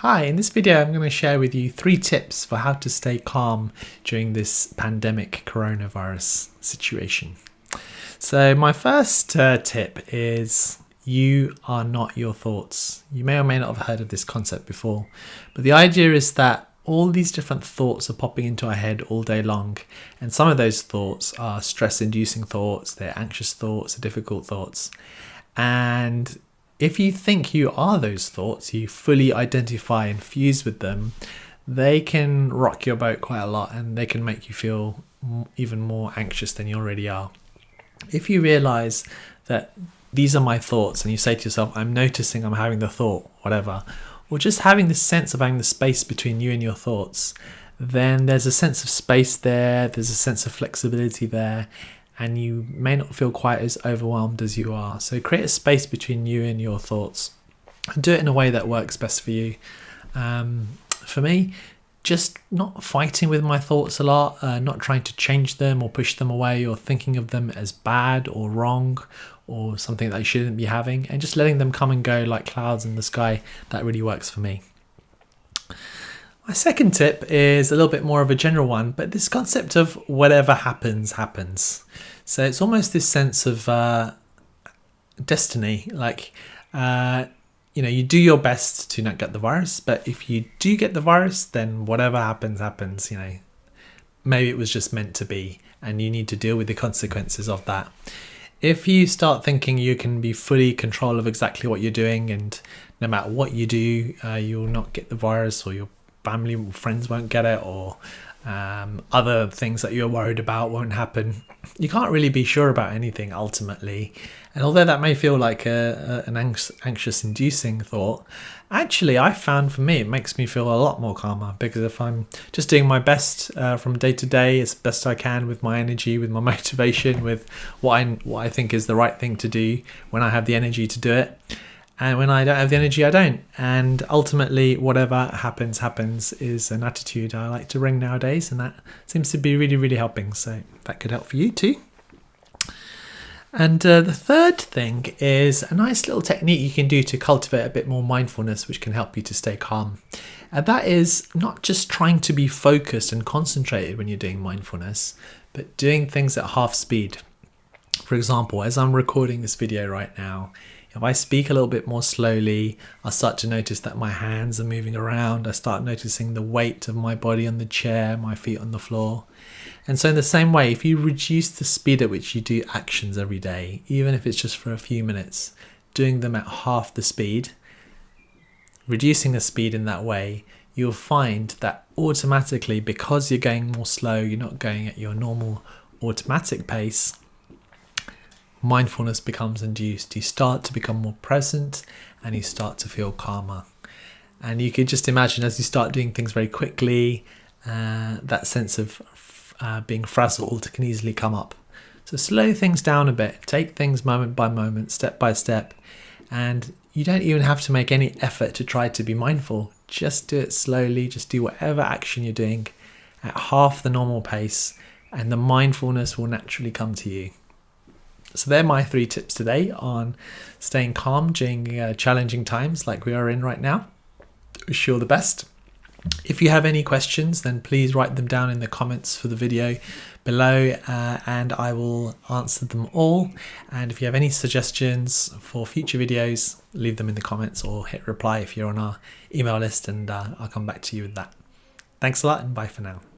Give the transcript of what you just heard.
Hi, in this video I'm going to share with you 3 tips for how to stay calm during this pandemic coronavirus situation. So my first tip is you are not your thoughts. You may or may not have heard of this concept before, but the idea is that all these different thoughts are popping into our head all day long, and some of those thoughts are stress-inducing thoughts, they're anxious thoughts, they're difficult thoughts, and if you think you are those thoughts, you fully identify and fuse with them, they can rock your boat quite a lot and they can make you feel even more anxious than you already are. If you realize that these are my thoughts and you say to yourself, I'm noticing I'm having the thought, whatever, or just having this sense of having the space between you and your thoughts, then there's a sense of space there, there's a sense of flexibility there, and you may not feel quite as overwhelmed as you are. So create a space between you and your thoughts and do it in a way that works best for you. For me, just not fighting with my thoughts a lot, not trying to change them or push them away or thinking of them as bad or wrong or something that I shouldn't be having, and just letting them come and go like clouds in the sky. That really works for me. My second tip is a little bit more of a general one, but this concept of whatever happens, happens. So it's almost this sense of destiny, like, you do your best to not get the virus, but if you do get the virus, then whatever happens, happens. Maybe it was just meant to be, and you need to deal with the consequences of that. If you start thinking you can be fully in control of exactly what you're doing, and no matter what you do, you'll not get the virus, or your family or friends won't get it, or other things that you're worried about won't happen, you can't really be sure about anything ultimately. And although that may feel like an anxious inducing thought, actually I found for me it makes me feel a lot more calmer, because if I'm just doing my best from day to day as best I can with my energy, with my motivation, with what I think is the right thing to do when I have the energy to do it, and when I don't have the energy, I don't. And ultimately, whatever happens, happens is an attitude I like to bring nowadays. And that seems to be really, really helping. So that could help for you too. And the third thing is a nice little technique you can do to cultivate a bit more mindfulness, which can help you to stay calm. And that is not just trying to be focused and concentrated when you're doing mindfulness, but doing things at half speed. For example, as I'm recording this video right now, if I speak a little bit more slowly, I start to notice that my hands are moving around. I start noticing the weight of my body on the chair, my feet on the floor. And so in the same way, if you reduce the speed at which you do actions every day, even if it's just for a few minutes, doing them at half the speed, reducing the speed in that way, you'll find that automatically, because you're going more slow, you're not going at your normal automatic pace, mindfulness becomes induced. You start to become more present and you start to feel calmer. And you could just imagine, as you start doing things very quickly, that sense of being frazzled can easily come up. So slow things down a bit, take things moment by moment, step by step, and you don't even have to make any effort to try to be mindful. Just do it slowly, just do whatever action you're doing at half the normal pace, and the mindfulness will naturally come to you. So they're my 3 tips today on staying calm during challenging times like we are in right now. Wish you all the best. If you have any questions, then please write them down in the comments for the video below, and I will answer them all. And if you have any suggestions for future videos, leave them in the comments or hit reply if you're on our email list, and I'll come back to you with that. Thanks a lot, and bye for now.